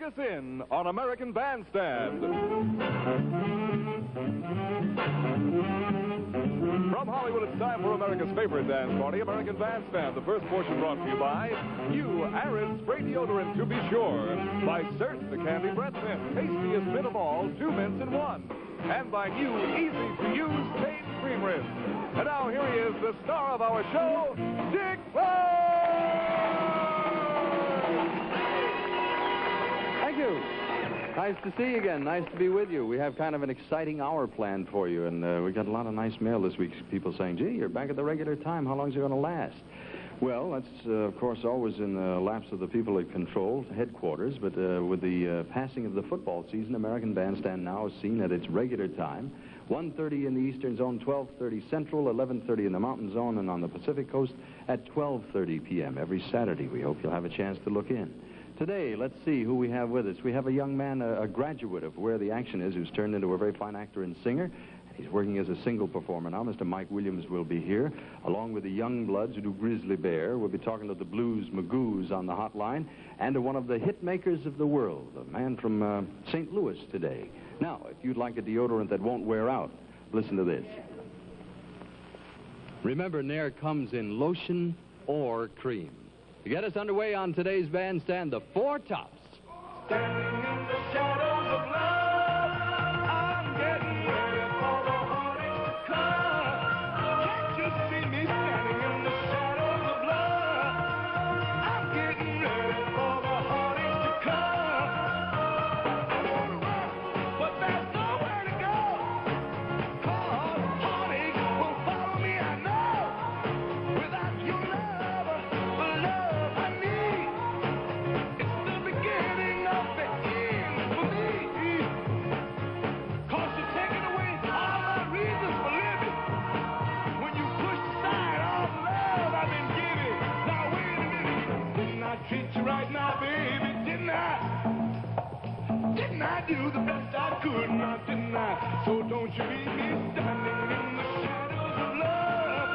Us in on American Bandstand. From Hollywood, it's time for America's favorite dance party, American Bandstand. The first portion brought to you by you, Arid Spray Deodorant, to be sure. By Search the Candy Breath Mint, tastiest mint of all, 2 mints in 1. And by new, easy-to-use Pain Cream Rinse. And now here he is, the star of our show, Dick Clark! Thank you. Nice to see you again. Nice to be with you. We have kind of an exciting hour planned for you, and we got a lot of nice mail this week. People saying, gee, you're back at the regular time. How long is it going to last? Well, that's, of course, always in the laps of the people at control, headquarters, but with the passing of the football season, American Bandstand now is seen at its regular time, 1:30 in the Eastern Zone, 12:30 Central, 11:30 in the Mountain Zone, and on the Pacific Coast at 12:30 p.m. every Saturday. We hope you'll have a chance to look in. Today, let's see who we have with us. We have a young man, a graduate of where the action is, who's turned into a very fine actor and singer. He's working as a single performer now. Mr. Mike Williams will be here, along with the Youngbloods who do Grizzly Bear. We'll be talking to the Blues Magoos on the hotline, and to one of the hit makers of the world, a man from St. Louis today. Now, if you'd like a deodorant that won't wear out, listen to this. Remember, Nair comes in lotion or cream. To get us underway on today's Bandstand, the Four Tops. Standing in the shadows of love, I'm getting ready for the heartache to come. Can't you see me standing in the shadows of love? I'm getting ready for the heartache to come. I wanna run, but there's nowhere to go. 'Cause heartache will follow me, I know. Without your love, the love I need. It's the beginning of the end for me. 'Cause you're taking away all my reasons for living. When you pushed aside all the love I've been giving. Now wait a minute. Didn't I treat you right now, baby? Didn't I? Didn't I do the best I could? Now didn't I? So don't you leave me standing in the shadows of love.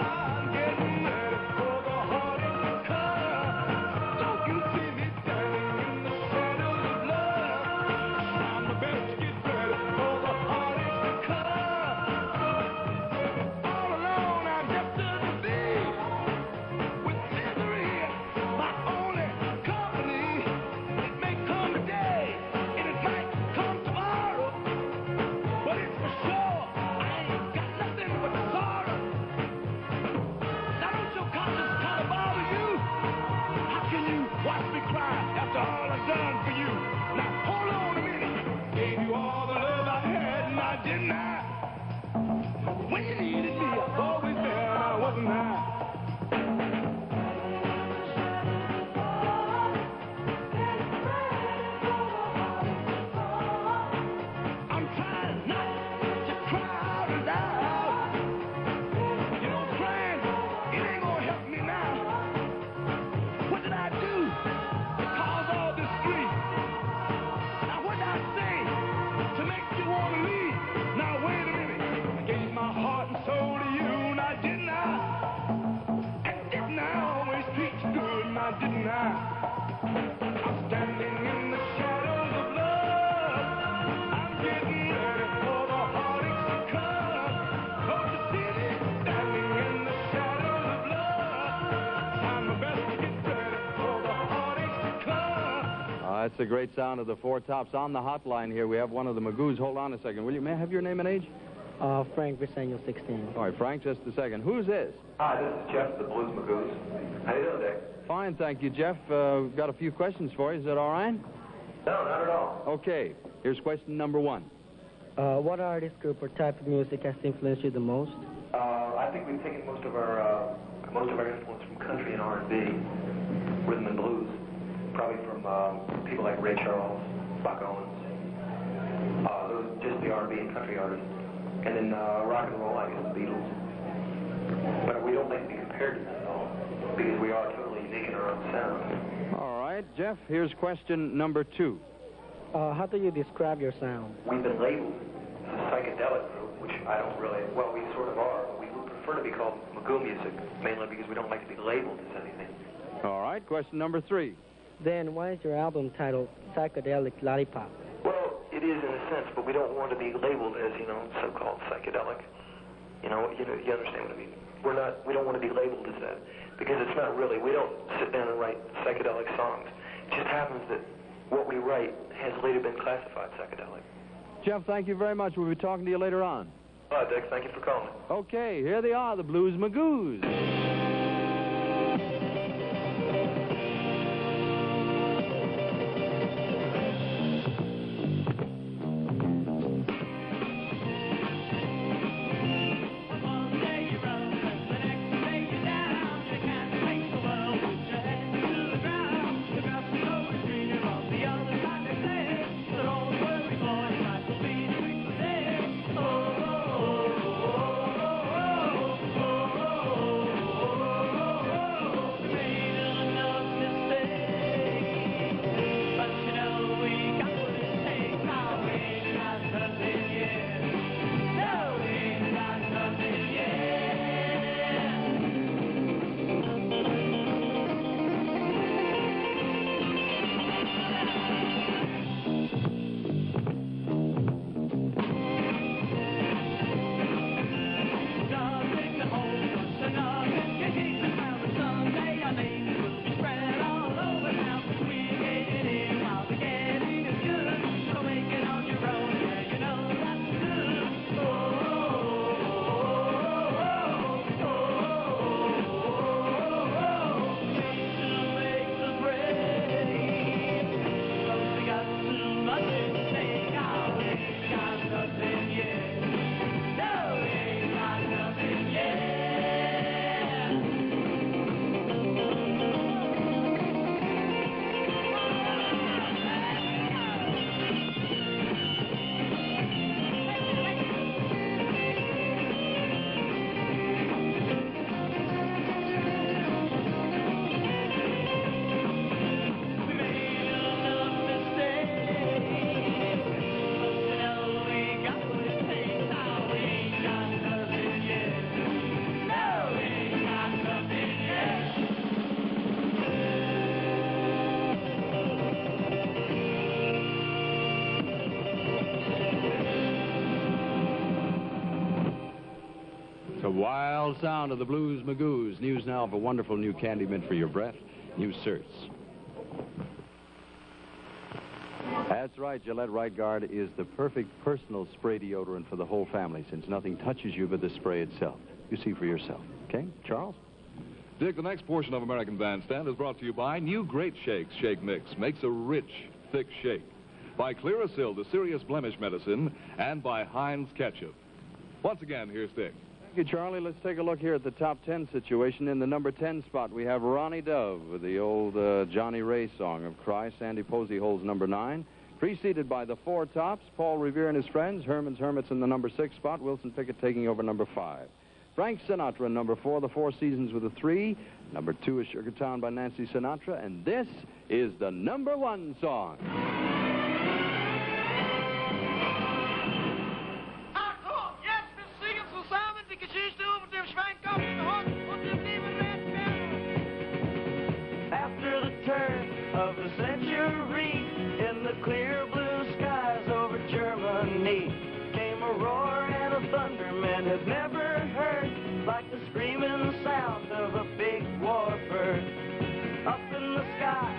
I'm getting ready for the heartache to come. Don't you see me standing in the shadows of love? I'm the best to get ready for the heartache to come. All alone I'm destined to be with misery, my only company. It may come today and it might come tomorrow, but it's for sure I ain't got nothing but sorrow. Now don't your conscience kind of bother you? How can you watch me cry after all I've done for you? Now hold on a minute. Gave you all the love I had, now didn't I? When you needed me, I was always there, and I wasn't I? I'm trying not to cry out loud. You know, crying, it ain't gonna help me now. What did I do to cause all this grief? Now what did I say to make you want to leave? Now wait a minute. I gave my heart and soul to you, now didn't I? And didn't I always treat you good, now didn't I? I'm standing in the shadows of love. I'm getting ready for the heartache to come. Don't you see me standing in the shadows of love? I'm the best to get ready for the heartache to come. That's the great sound of the Four Tops. On the hotline here, we have one of the Magoos. Hold on a second, will you? May I have your name and age? Frank Briseño, 16. All right, Frank, just a second. Who's this? Hi, this is Jeff, the Blues Magoos. How you doing, Dick? Fine, thank you, Jeff. We've got a few questions for you. Is that all right? No, not at all. Okay, here's question number 1. What artist, group, or type of music has influenced you the most? I think we've taken most of our influence from country and R&B, rhythm and blues, probably from people like Ray Charles, Buck Owens, those just the R&B and country artists, and then rock and roll, I guess the Beatles. But we don't like to be compared to them at all, because we are totally unique in our own sound. All right, Jeff, here's question number 2. How do you describe your sound? We've been labeled as a psychedelic group, which I don't really, well, we sort of are, but we prefer to be called Magoo music, mainly because we don't like to be labeled as anything. All right, question number 3. Then why is your album titled Psychedelic Lollipop? Well, it is in a sense, but we don't want to be labeled as, so-called psychedelic. You understand what I mean? We don't want to be labeled as that, because it's not really. We don't sit down and write psychedelic songs. It just happens that what we write has later been classified psychedelic. Jeff, thank you very much. We'll be talking to you later on. All right, Dick, thank you for calling. Okay, here they are, the Blues Magoos. The wild sound of the Blues Magoos. News now of a wonderful new candy mint for your breath, New Certs. That's right, Gillette Right Guard is the perfect personal spray deodorant for the whole family, since nothing touches you but the spray itself. You see for yourself. Okay, Charles? Dick, the next portion of American Bandstand is brought to you by New Great Shakes Shake Mix. Makes a rich, thick shake. By Clearasil, the serious blemish medicine, and by Heinz Ketchup. Once again, here's Dick. Thank you, Charlie. Let's take a look here at the top 10 situation. In the number 10 spot, we have Ronnie Dove with the old Johnny Ray song of Cry. Sandy Posey holds number 9. Preceded by the Four Tops, Paul Revere and his friends. Herman's Hermits in the number 6 spot. Wilson Pickett taking over number 5. Frank Sinatra in number 4. The Four Seasons with a 3. Number 2 is Sugar Town by Nancy Sinatra. And this is the number 1 song. After the turn of the century, in the clear blue skies over Germany, came a roar and a thunder men had never heard, like the screaming sound of a big warbird. Up in the sky,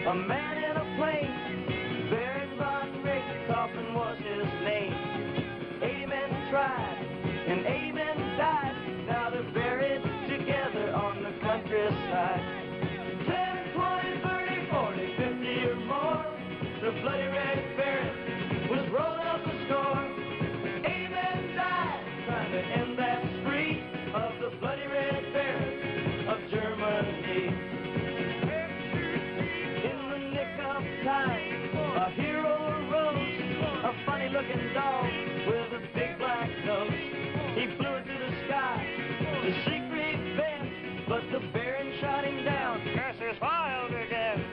a man in a plane, Baron von Richthofen was his name. 80 men tried and 80 men died. Now they're buried together on the countryside. 10, 20, 30, 40, 50 or more, the bloody red Baron was rolled up a score. 80 men died trying to end that spree of the bloody red Baron of Germany. In the nick of time, a hero arose, a funny-looking dog with a big black nose. He flew into the sky to seek revenge, but the Baron shot him down. Curses wild again.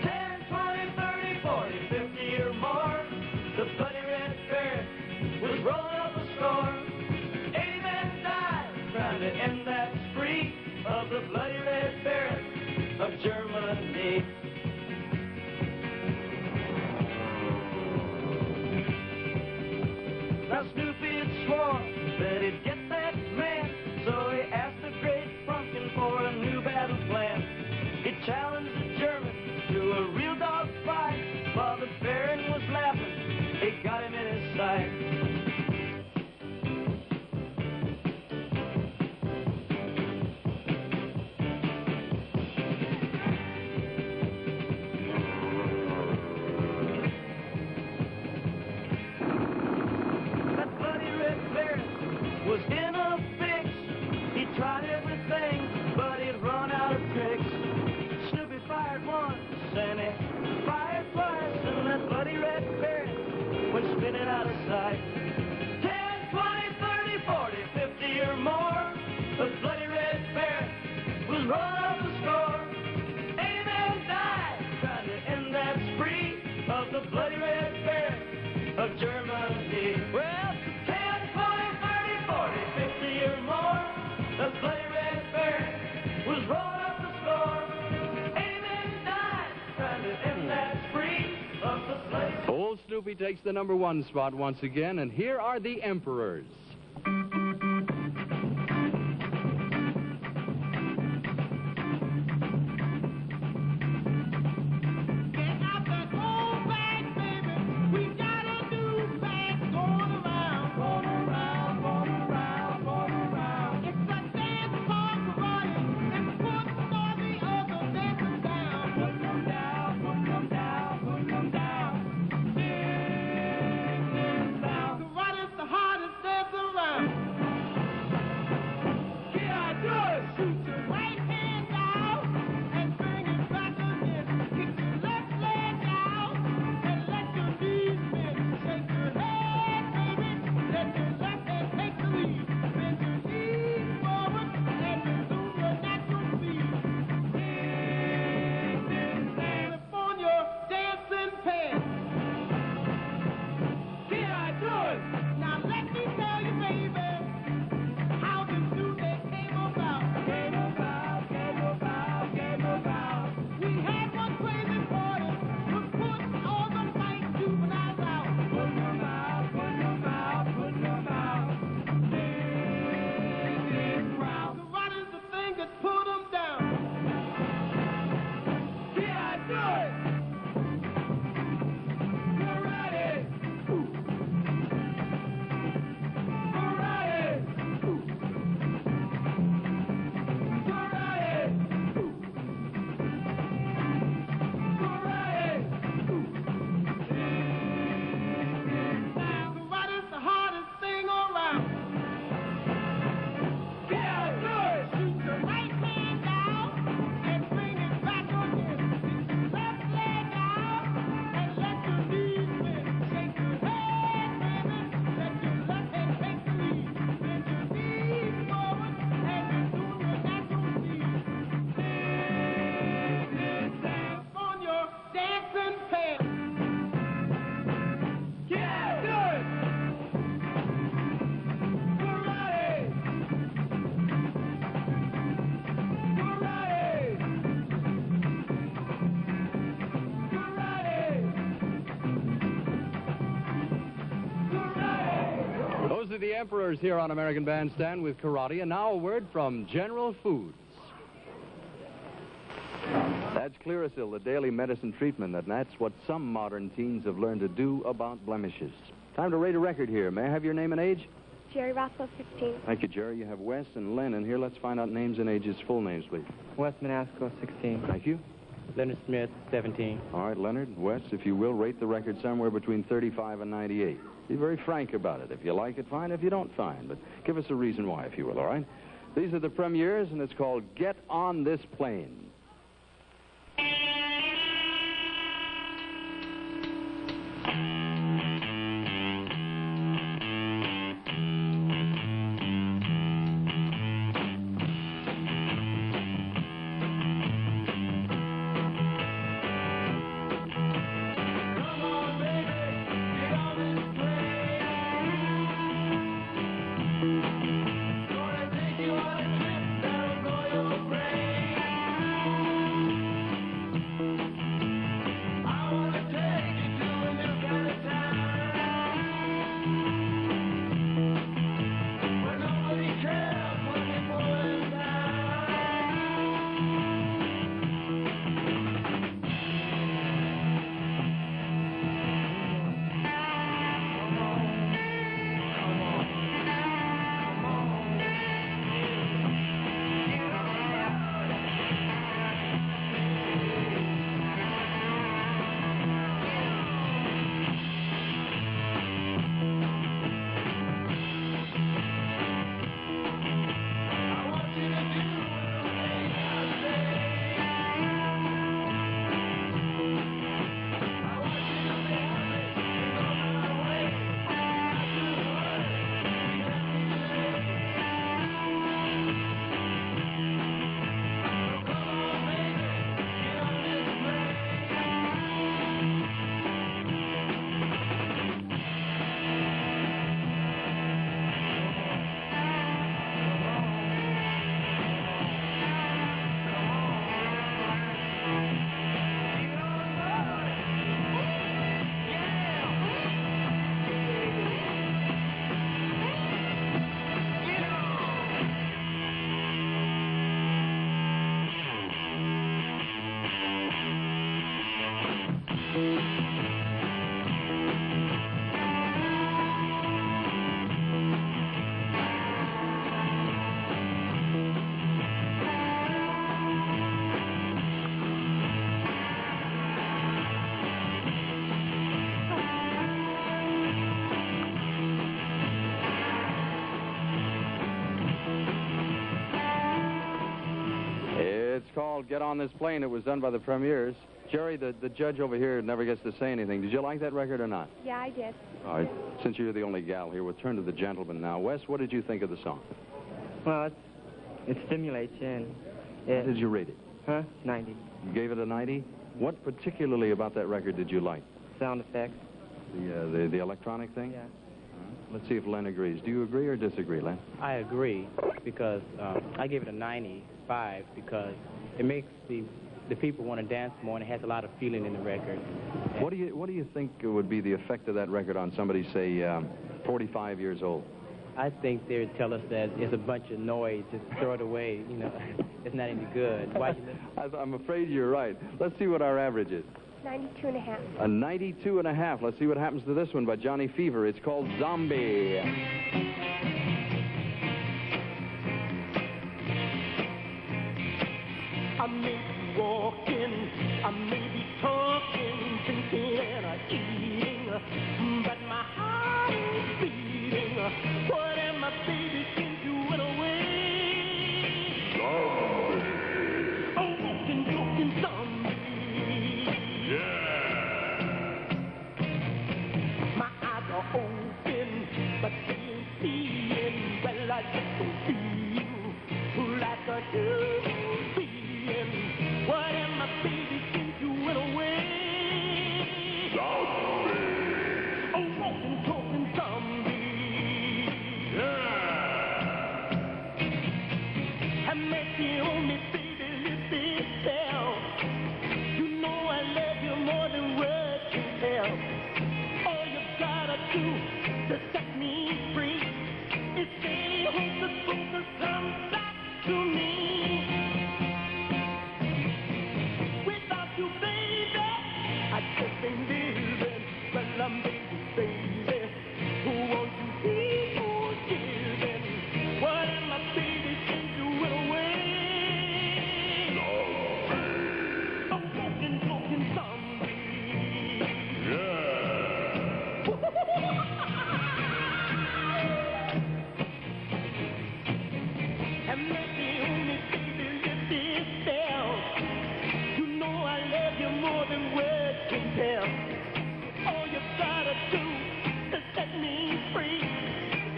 10, 20, 30, 40, 50 or more, the bloody red Baron was rolling up a score. 80 men died trying to end that spree of the bloody red Baron of Germany. bloody red baron of Germany. Well, 10, 20, 30, 40, 50 or more, the bloody red baron was rolling up the score. Amen died trying to end that spree of the slave. Old Snoopy takes the #1 spot once again, and here are the Emperors. The Emperors here on American Bandstand with karate. And now a word from General Foods. That's Clearasil, the daily medicine treatment, and that's what some modern teens have learned to do about blemishes. Time to rate a record here. May I have your name and age? Jerry Roswell, 16. Thank you, Jerry. You have Wes and Len in here. Let's find out names and ages. Full names, please. Wes Manasco, 16. Thank you. Leonard Smith, 17. All right, Leonard, Wes, if you will, rate the record somewhere between 35 and 98. Be very frank about it. If you like it, fine. If you don't, fine. But give us a reason why, if you will, all right? These are the premieres, and it's called Get on This Plane. called Get On This Plane. It was done by the Premiers. Jerry, the judge over here never gets to say anything. Did you like that record or not? Yeah, I did. All right. Since you're the only gal here, we'll turn to the gentleman now. Wes, what did you think of the song? Well, it stimulates you. And What did you rate it? Huh? 90. You gave it a 90? What particularly about that record did you like? Sound effects. The electronic thing? Yeah. Let's see if Len agrees. Do you agree or disagree, Len? I agree because I give it a 95 because it makes the people want to dance more and it has a lot of feeling in the record. What do you think would be the effect of that record on somebody, say, 45 years old? I think they would tell us that it's a bunch of noise, just throw it away, you know, it's not any good. Why you listen? I'm afraid you're right. Let's see what our average is. 92 and a half. A 92 and a half. Let's see what happens to this one by Johnny Fever. It's called Zombie. I may be walking, I may be talking, thinking and eating, but my heart is beating. What am I, baby, since you went away? Zombie. A walking, talking zombie. Yeah. My eyes are open, but they ain't seeing. Well, I just don't feel like a human being. What am I, baby, since you went away? Zombie. A walking, talking zombie. Yeah. Have mercy on me, baby, lift this down. You know I love you more than words can tell. All you gotta do to set me free is say, hocus pocus, come back to me. Without you, baby, I just ain't living. Well, I'm baby, who won't you be forgiven? What am I, baby, since you went away? Zombie. A walking, talking zombie. Yeah. Have mercy on me, baby, lift this down. You know I love you more than words can tell. All you gotta do to set me free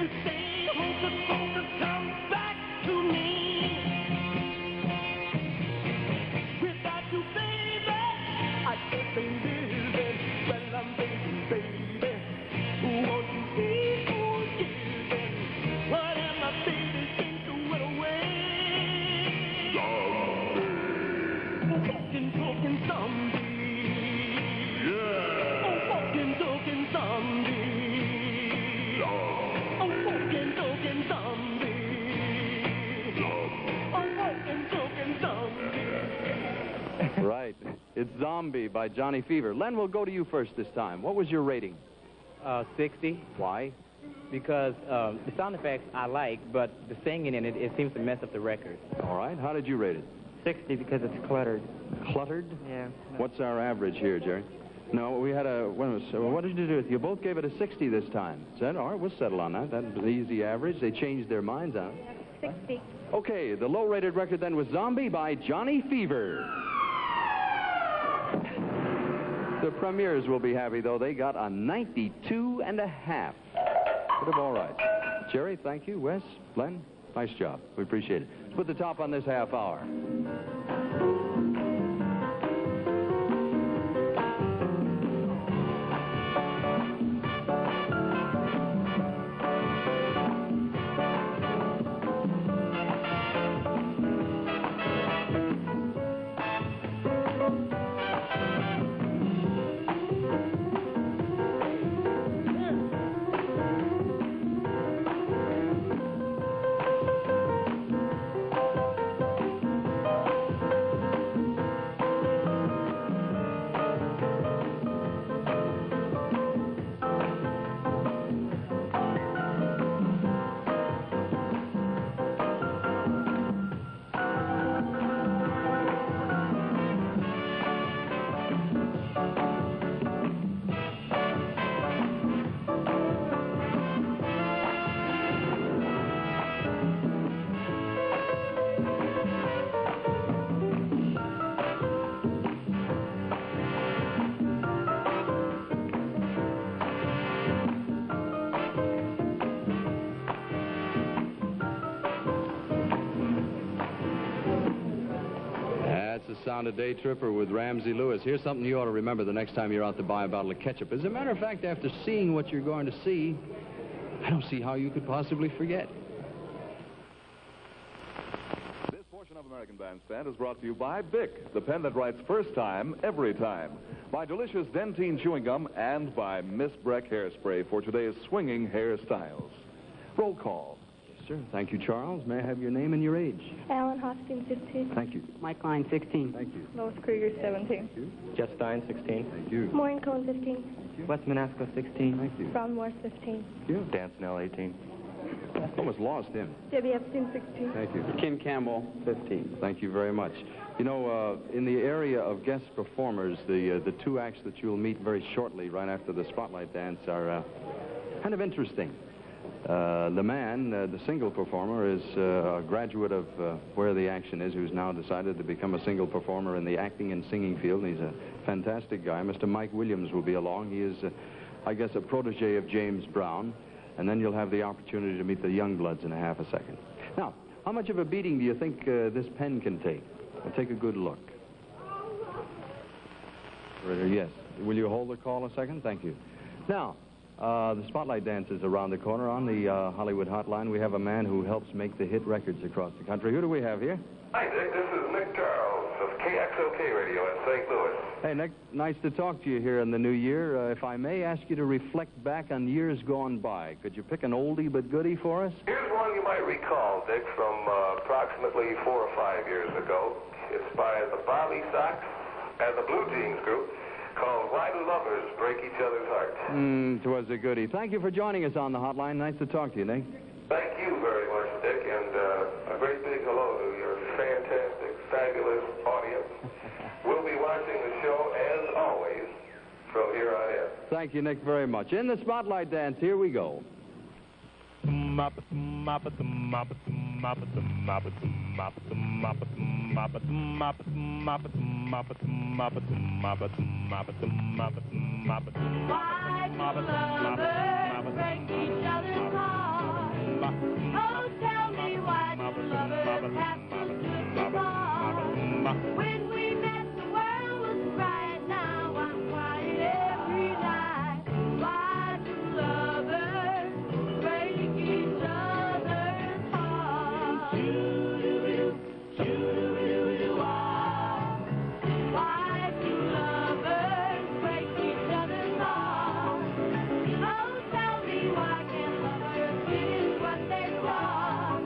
is say, hocus pocus, come back to me. Without you, baby, I just ain't living. Well, I'm baby, who won't you be forgiven? What am I, baby, since you went away? Zombie. A walking, talking zombie. Yeah. A walking, talking zombie. A walking, talking zombie. A walking, talking zombie. Right. It's Zombie by Johnny Fever. Len, we'll go to you first this time. What was your rating? 60 Why? because the sound effects I like, but the singing in it seems to mess up the record. All right. How did you rate it? 60 because it's cluttered. Cluttered? Yeah. What's our average here, Jerry? No, we had a... what did you do? You both gave it a 60 this time. Said, all right, we'll settle on that. That's an easy average. They changed their minds on it. 60. Okay, the low-rated record then was Zombie by Johnny Fever. The Premiers will be happy, though. They got a 92 and a half. Put them all right. Jerry, thank you. Wes, Len, nice job. We appreciate it. Let's put the top on this half hour. sound of Day Tripper with Ramsey Lewis. Here's something you ought to remember the next time you're out to buy a bottle of ketchup. As a matter of fact, after seeing what you're going to see, I don't see how you could possibly forget. This portion of American Bandstand is brought to you by Bic, the pen that writes first time, every time. By delicious Dentine Chewing Gum and by Miss Breck Hairspray for today's swinging hairstyles. Roll call. Sir, thank you, Charles. May I have your name and your age? Alan Hostin, 15. Thank you. Mike Klein, 16. Thank you. Lois Krieger, 17. Jeff Stein, 16. Thank you. Maureen Cohen, 15. Wes Manasco, 16. Thank you. Brown Morris, 15. Thank you. Dan Snell, 18. Almost lost him. Debbie Epstein, 16. Thank you. Kim Campbell, 15. Thank you very much. You know, in the area of guest performers, the two acts that you'll meet very shortly, right after the Spotlight Dance, are kind of interesting. The man, the single performer, is a graduate of Where the Action Is, who's now decided to become a single performer in the acting and singing field. He's a fantastic guy. Mr. Mike Williams will be along. He is, I guess, a protege of James Brown. And then you'll have the opportunity to meet the Youngbloods in a half a second. Now, how much of a beating do you think this pen can take? Well, take a good look. Yes. Will you hold the call a second? Thank you. Now, the Spotlight Dance is around the corner. On the Hollywood Hotline, we have a man who helps make the hit records across the country. Who do we have here? Hi, Dick. This is Nick Charles of KXOK Radio in St. Louis. Hey, Nick. Nice to talk to you here in the new year. If I may ask you to reflect back on years gone by, could you pick an oldie but goodie for us? Here's one you might recall, Dick, from approximately 4 or 5 years ago. It's by the Bobby Sox and the Blue Jeans Group, called Why Do Lovers Break Each Other's Hearts? 'Twas a goodie. Thank you for joining us on the hotline. Nice to talk to you, Nick. Thank you very much, Dick, and a great big hello to your fantastic, fabulous audience. We'll be watching the show, as always, from here on in. Thank you, Nick, very much. In the Spotlight Dance, here we go. Why do lovers break each other's hearts? Oh, tell me why do lovers have to slip apart? When we met, the world was bright. Now I'm crying every night. Why do lovers break each other's hearts? Why do lovers break each other's hearts? Oh, tell me why can't lovers finish what they start?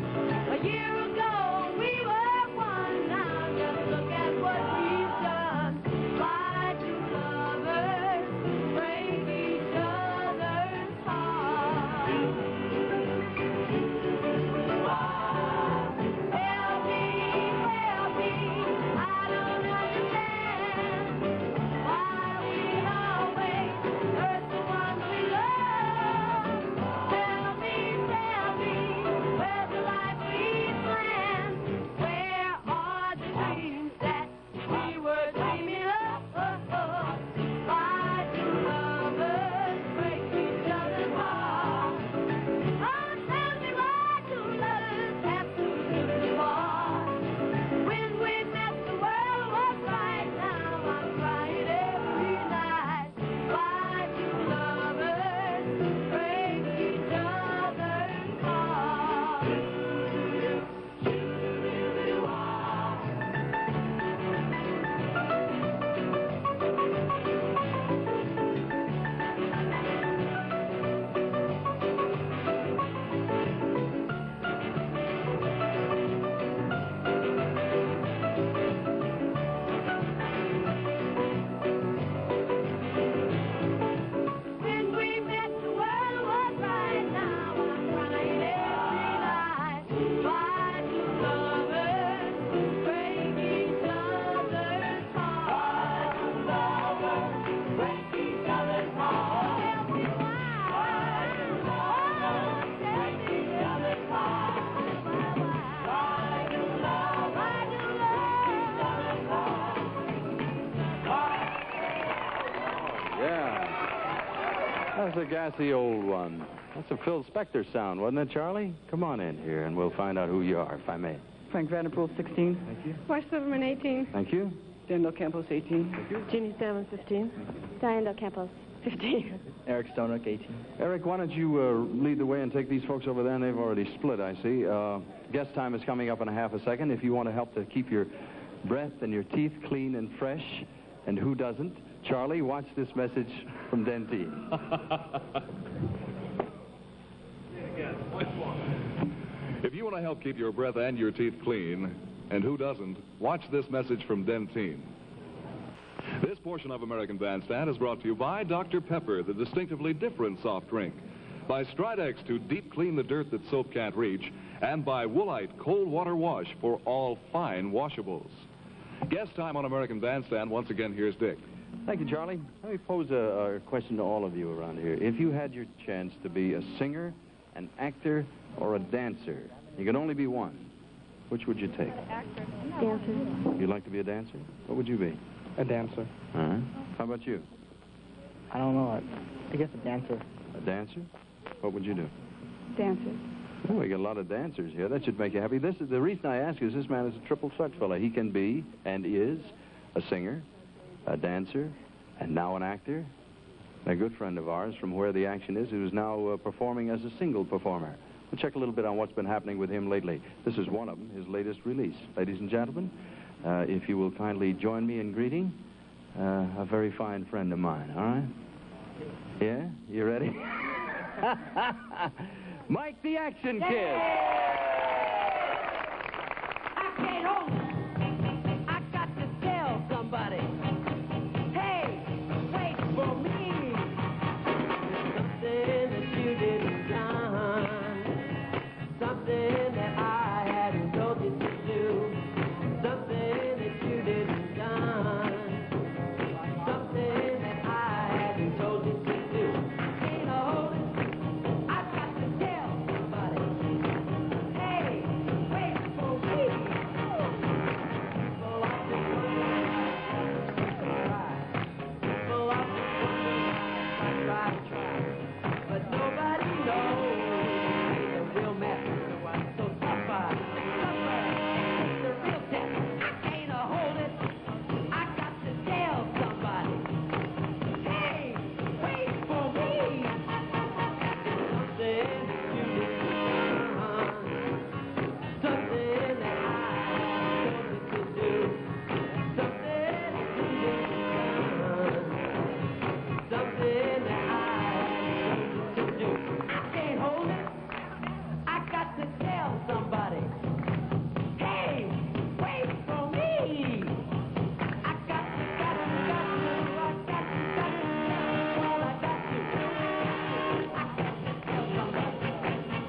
A year ago we were one, now just look at what we've done. Why do lovers break each other's hearts? Help me, I don't understand why we always hurt the ones we love. Tell me, where's the life we planned? Where are the dreams that we were dreaming of? Why do lovers break each other's hearts? Oh, tell me, why do lovers have to drift apart? When we met, the world was bright. Now I'm crying every night. Why do lovers break each other's hearts? When we met, the world was bright. Now I'm crying every night. Why do lovers break each other's hearts? Why do lovers break each other's hearts? Tell me why do lovers break each other's hearts? Why do lovers break each other's hearts? Yeah. That's a gassy old one. That's a Phil Spector sound, wasn't it, Charlie? Come on in here, and we'll find out who you are, if I may. Frank Vanderpool, 16. Thank you. Mark Silverman, 18. Thank you. Daniel Campos, 18. Jeannie Salmon, 15. Diane Del Campos, 15. Eric Stonerock, 18. Eric, why don't you lead the way and take these folks over there, and they've already split, I see. Guest time is coming up in a half a second. If you want to help to keep your breath and your teeth clean and fresh, and who doesn't? Charlie, watch this message from Dentine. If you want to help keep your breath and your teeth clean, and who doesn't, watch this message from Dentine. This portion of American Bandstand is brought to you by Dr. Pepper, the distinctively different soft drink, by Stridex to deep clean the dirt that soap can't reach, and by Woolite Cold Water Wash for all fine washables. Guest time on American Bandstand. Once again, here's Dick. Thank you, Charlie. Let me pose a question to all of you around here. If you had your chance to be a singer, an actor, or a dancer, you could only be one, which would you take? Dancer. You'd like to be a dancer? What would you be? A dancer. Uh-huh. How about you? I don't know. I guess a dancer. A dancer? What would you do? Dancer. Oh, we got a lot of dancers here. That should make you happy. This is the reason I ask is this man is a triple threat fella. He can be and is a singer, a dancer, and now an actor. A good friend of ours from Where the Action Is, who's now performing as a single performer. We'll check a little bit on what's been happening with him lately. This is one of them, his latest release. Ladies and gentlemen, if you will kindly join me in greeting a very fine friend of mine, all right? Yeah? You ready? Mike the Action Kid. I can't hold it. I got to tell somebody. Hey, wait for me. Something that you didn't done. Something that I hadn't told you to do. Something that you didn't done. Something that I hadn't told you to do. I can't hold it. I got to tell somebody. Hey, wait for me. People often wonder why. People often wonder why I try. But nobody knows the real master. So suffer, it's the real test. I can't hold it. I got to tell somebody. Hey, wait for me. Something that you didn't done. Something that I told you to do. Something that you didn't done. Something that I told you to do. I can't hold it. I got to tell somebody. Hey, wait for me. I got to tell somebody.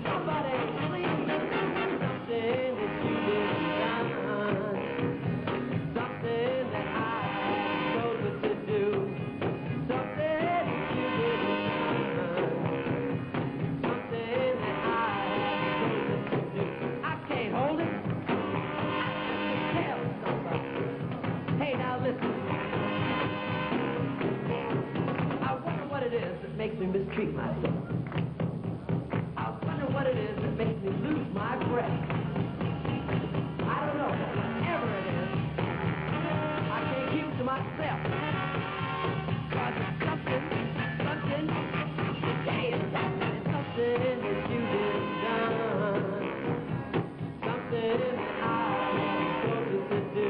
Somebody, please. Something that you didn't done. Something that I told you to do. Something that you didn't done. Something that I told you to do. I can't hold it. I got to tell somebody. Hey, now listen. I wonder what it is that makes me mistreat myself. I wonder what it is that makes me lose my breath. I don't know. Whatever it is, I can't keep it to myself. 'Cause it's something, hey, it's something that you didn't done. Something that I told you to do.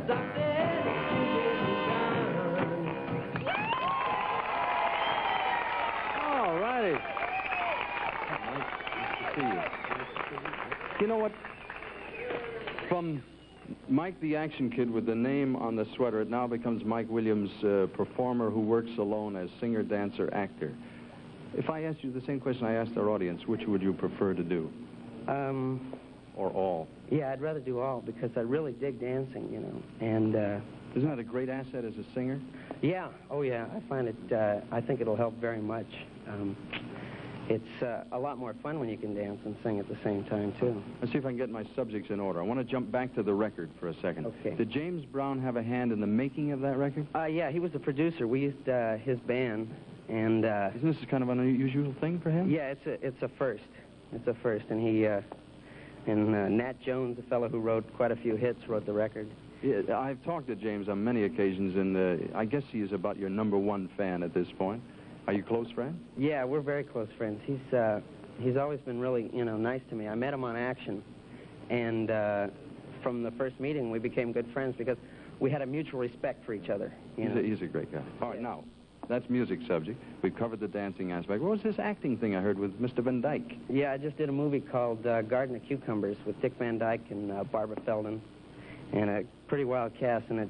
Something that you didn't done. All righty. Nice to see you. You know what? From Mike the Action Kid with the name on the sweater, it now becomes Mike Williams, performer who works alone as singer, dancer, actor. If I asked you the same question I asked our audience, which would you prefer to do? Or all? Yeah, I'd rather do all because I really dig dancing, you know. And isn't that a great asset as a singer? Yeah. Oh, yeah. I find it. I think it'll help very much. It's a lot more fun when you can dance and sing at the same time too. Let's see if I can get my subjects in order. I want to jump back to the record for a second. Okay. Did James Brown have a hand in the making of that record? Yeah, he was the producer. We used his band, and isn't this kind of an unusual thing for him? Yeah, it's a first. It's a first, and he and Nat Jones, the fellow who wrote quite a few hits, wrote the record. Yeah, I've talked to James on many occasions, and I guess he is about your #1 fan at this point. Are you close friends? Yeah, we're very close friends. He's always been really, nice to me. I met him on Action, and from the first meeting, we became good friends because we had a mutual respect for each other. He's a great guy. All right, now, that's music subject. We've covered the dancing aspect. What was this acting thing I heard with Mr. Van Dyke? Yeah, I just did a movie called Garden of Cucumbers with Dick Van Dyke and Barbara Feldon, and a pretty wild cast, and it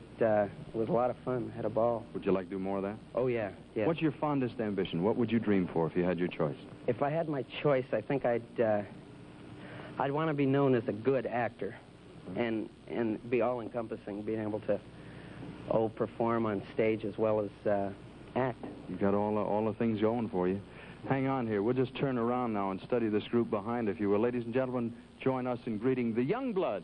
was a lot of fun. Had a ball. Would you like to do more of that? Oh, yeah. What's your fondest ambition? What would you dream for if you had your choice? If I had my choice, I think I'd want to be known as a good actor, and be all-encompassing, being able to perform on stage as well as act. You got all the things going for you. Hang on here. We'll just turn around now and study this group behind, if you will. Ladies and gentlemen, join us in greeting the Youngbloods.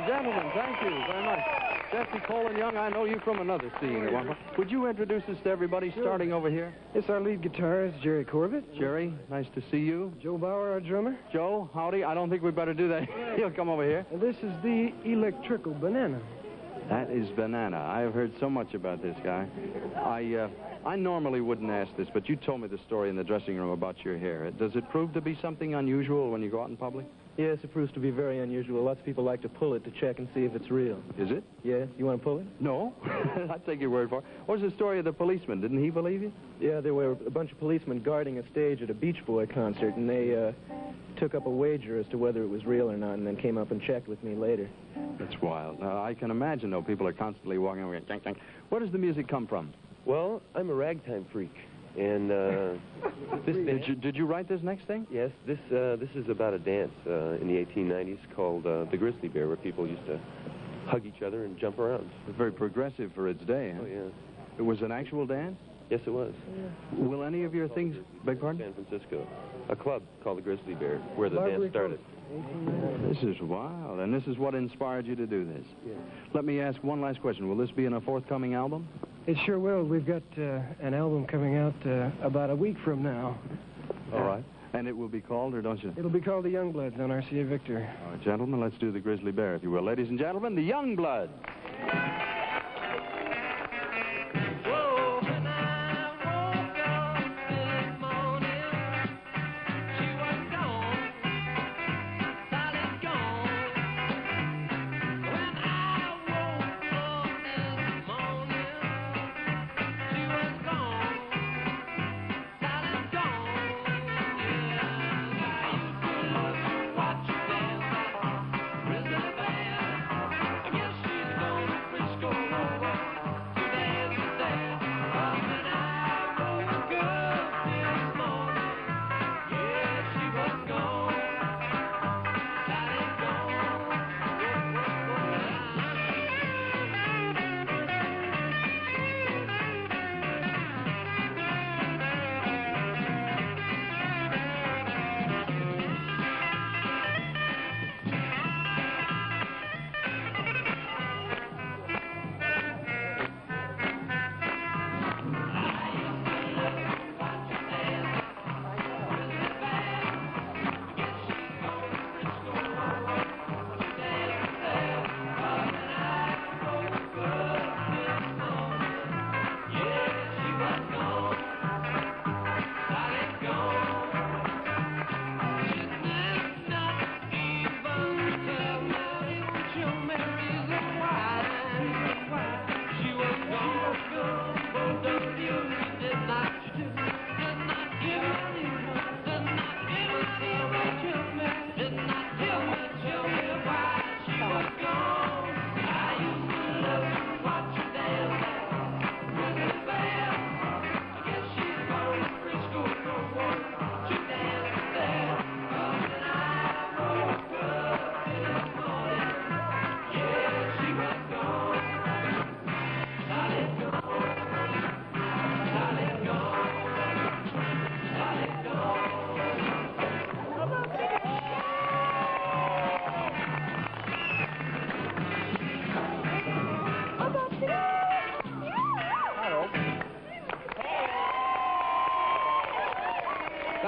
Gentlemen, thank you very much. Jesse Cole and Young, I know you from another scene at one point. Would you introduce us to everybody, starting over here? It's our lead guitarist, Jerry Corbett. Jerry, nice to see you. Joe Bauer, our drummer. Joe, howdy. I don't think we better do that. He'll come over here. And this is the electrical banana. That is Banana. I have heard so much about this guy. I normally wouldn't ask this, but you told me the story in the dressing room about your hair. Does it prove to be something unusual when you go out in public? Yes, it proves to be very unusual. Lots of people like to pull it to check and see if it's real. Is it? Yeah. You want to pull it? No. I'll take your word for it. What was the story of the policeman? Didn't he believe you? Yeah, there were a bunch of policemen guarding a stage at a Beach Boy concert, and they took up a wager as to whether it was real or not, and then came up and checked with me later. That's wild. Now, I can imagine, though, people are constantly walking over going, ding. Where does the music come from? Well, I'm a ragtime freak. And did you write this next thing? Yes, this is about a dance in the 1890s called the Grizzly Bear, where people used to hug each other and jump around. It's very progressive for its day, huh? Oh, yeah. It was an actual dance? Yes, it was. Yeah. Will any of your things... Beg pardon? San Francisco. A club called the Grizzly Bear, where the dance started. This is wild, and this is what inspired you to do this. Yeah. Let me ask one last question. Will this be in a forthcoming album? It sure will. We've got an album coming out about a week from now. All right. And it will be called, or don't you? It'll be called the Youngbloods on RCA Victor. All right, gentlemen, let's do the Grizzly Bear, if you will. Ladies and gentlemen, the Youngbloods.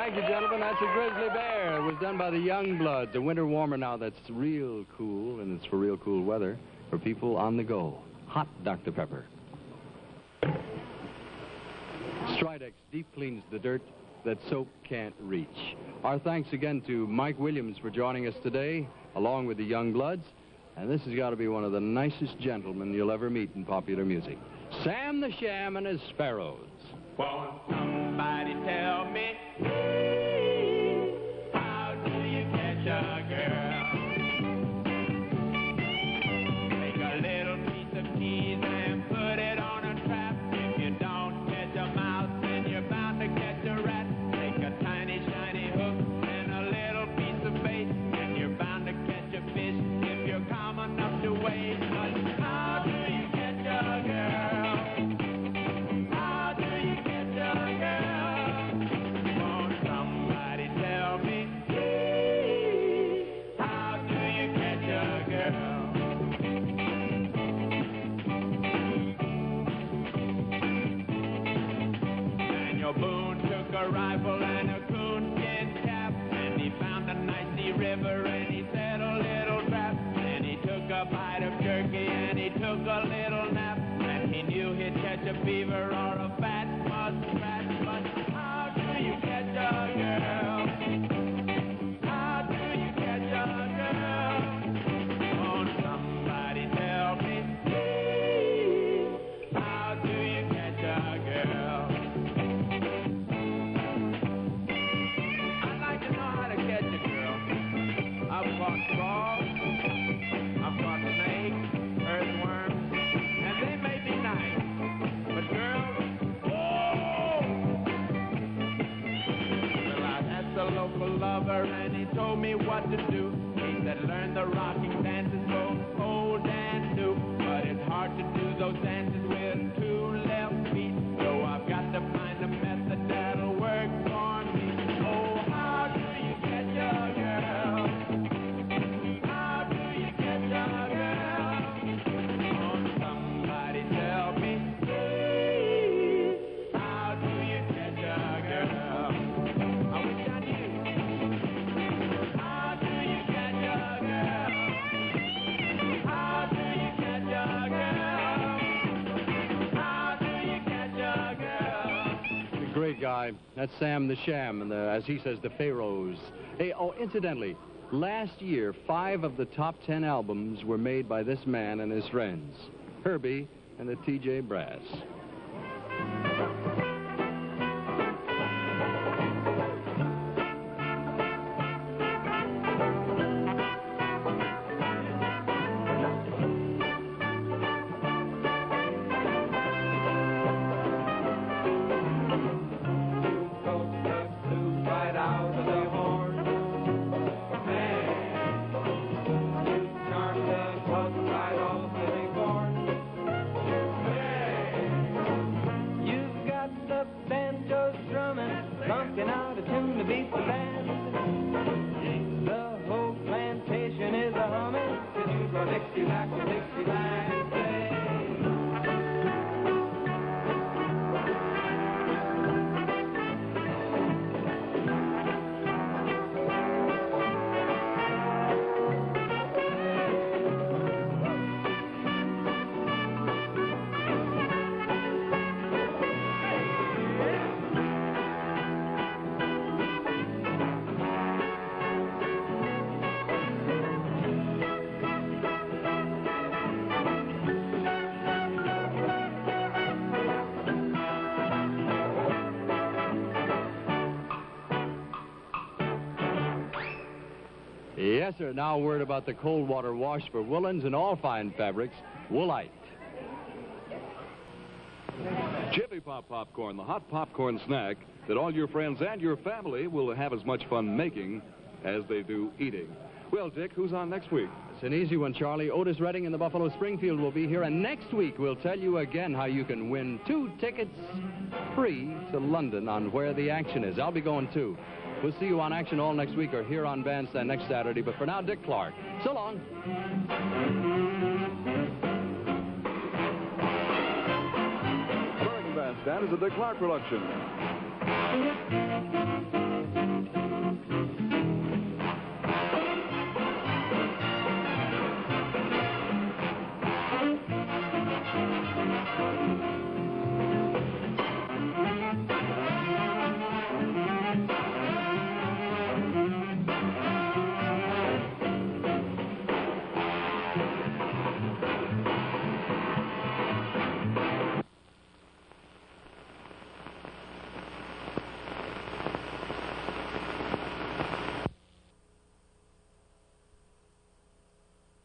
Thank you, gentlemen. That's a grizzly bear. It was done by the Youngbloods, a winter warmer now that's real cool, and it's for real cool weather for people on the go. Hot Dr. Pepper. Stridex deep cleans the dirt that soap can't reach. Our thanks again to Mike Williams for joining us today, along with the Youngbloods. And this has got to be one of the nicest gentlemen you'll ever meet in popular music. Sam the Sham and his Sparrows. Won't somebody tell me, how do you catch a girl? Take a little piece of cheese and put it on a trap. If you don't catch a mouse, then you're bound to catch a rat. Take a tiny shiny hook and a little piece of bait, and you're bound to catch a fish if you're calm enough to wait. But how do you catch a girl? Rifle and a coonskin cap, and he found a nice river and he set a little trap. Then he took a bite of jerky and he took a little nap, and he knew he'd catch a beaver or a fat muskrat. But how do you catch a girl? How do you catch a girl? Won't somebody tell me, how do you catch a girl? I've caught frogs, I've caught snakes, earthworms, and they may be nice, but girls, whoa! Well, I asked a local lover and he told me what to do. He said learn the rocking dances, both old and new, but it's hard to do those dances with two left feet, so I've got to find a method that'll work for me. Oh, how do you catch a girl? Great guy. That's Sam the Sham, and as he says, the Pharaohs. Hey, oh, incidentally, last year, 5 of the top 10 albums were made by this man and his friends, Herbie and the TJ Brass. Yes, sir. Now a word about the cold water wash for woolens and all fine fabrics, Woolite. Jiffy Pop Popcorn, the hot popcorn snack that all your friends and your family will have as much fun making as they do eating. Well, Dick, who's on next week? It's an easy one, Charlie. Otis Redding and the Buffalo Springfield will be here, and next week we'll tell you again how you can win 2 tickets free to London on Where the Action Is. I'll be going too. We'll see you on Action all next week or here on Bandstand next Saturday. But for now, Dick Clark. So long. American Bandstand is a Dick Clark production.